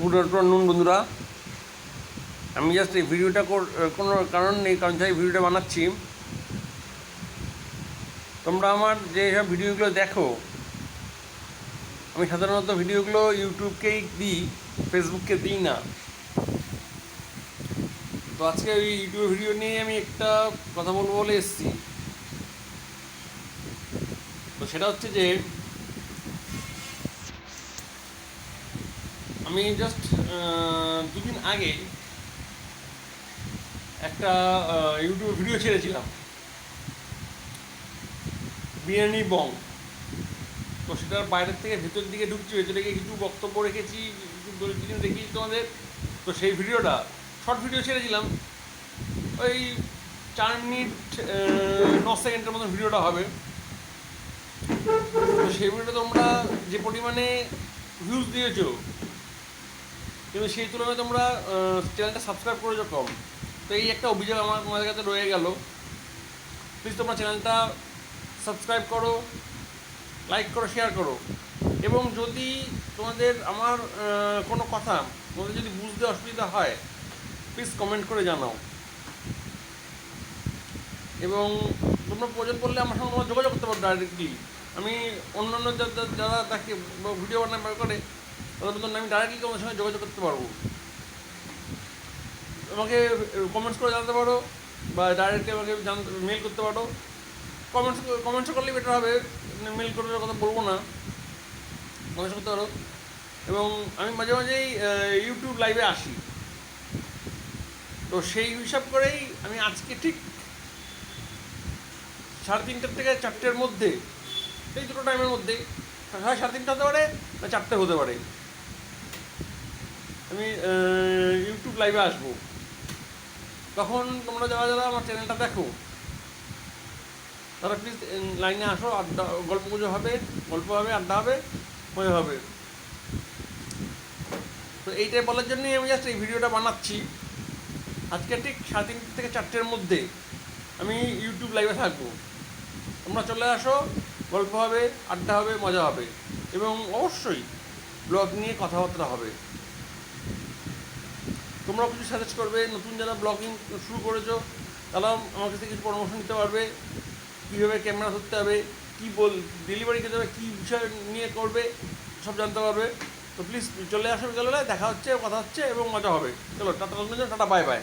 Good afternoon বন্ধুরা। আমি just এই ভিডিওটা কোনো কারণ নেই, কারণ এই ভিডিওটা বানাচ্ছি। তোমরা আমার যে সব ভিডিওগুলো দেখো, আমি সাধারণত ভিডিওগুলো ইউটিউবকেই দিই, ফেসবুককে দিই না। তো আজকে ওই ইউটিউব ভিডিও নিয়ে আমি একটা কথা বলবো বলে এসেছি। তো সেটা হচ্ছে যে আমি জাস্ট দুদিন আগে একটা ইউটিউব ভিডিও ছেড়েছিলাম, বিরিয়ানি বং। তো সেটার বাইরের থেকে ভেতর দিকে ঢুকছি, ভেতরে গিয়ে কিছু বক্তব্য রেখেছি, কিছু জিনিস দেখিয়েছি তোমাদের। তো সেই ভিডিওটা শর্ট ভিডিও ছেড়েছিলাম, ওই 4 মিনিট 9 সেকেন্ডের মতো ভিডিওটা হবে। তো সেই ভিডিওটা তোমরা যে পরিমাণে ভিউজ দিয়েছো, কিন্তু সেই তুলনায় তোমরা চ্যানেলটা সাবস্ক্রাইব করেছো কম। তো এই একটা অভিযোগ আমার তোমাদের কাছে রয়ে গেল। প্লিজ তোমরা চ্যানেলটা সাবস্ক্রাইব করো, লাইক করো, শেয়ার করো। এবং যদি তোমাদের আমার কোনো কথা তোমাদের যদি বুঝতে অসুবিধা হয়, প্লিজ কমেন্ট করে জানাও। এবং তোমরা প্রয়োজন পড়লে আমার সঙ্গে তোমরা যোগাযোগ করতে পারো ডাইরেক্টলি। আমি অন্যান্য যারা তাকে ভিডিও বানায় করে, তাদের মতন আমি ডাইরেক্টলি তোমাদের সঙ্গে যোগাযোগ করতে পারবো। আমাকে কমেন্টস করে জানাতে পারো, বা ডাইরেক্টলি আমাকে মেল করতে পারো। কমেন্টস করলেই বেটার হবে, মেল করার কথা বলবো না, কমেন্টস করতে পারো। এবং আমি মাঝে মাঝেই ইউটিউব লাইভে আসি। তো সেই হিসাব করেই আমি আজকে ঠিক 3:30 থেকে 4টের মধ্যে, এই দুটো টাইমের মধ্যে, 3:30 হতে পারে না 4টে হতে পারে, আমি ইউটিউব লাইভে আসবো। তখন তোমরা যারা যারা আমার চ্যানেলটা দেখো, তারা প্লিজ লাইনে আসো, আড্ডা গল্প হবে, আড্ডা হবে, মজা হবে। তো এইটাই বলার জন্যই আমি জাস্ট এই ভিডিওটা বানাচ্ছি। আজকে ঠিক 3:30 থেকে 4টের মধ্যে আমি ইউটিউব লাইভে থাকবো। তোমরা চলে আসো, গল্প হবে, আড্ডা হবে, মজা হবে, এবং অবশ্যই ব্লগ নিয়ে কথাবার্তা হবে। তোমরাও কিছু সাজেস্ট করবে, নতুন যারা ব্লগিং শুরু করেছো তারাও আমার কাছে কিছু পরামর্শ নিতে পারবে, কীভাবে ক্যামেরা ধরতে হবে, কী ডেলিভারি খেতে হবে, কী বিষয় নিয়ে করবে, সব জানতে পারবে। তো প্লিজ চলে আসো, বিকালবেলায় দেখা হচ্ছে, কথা হচ্ছে এবং মজা হবে। চলো টাটা, টাটা, বাই বাই।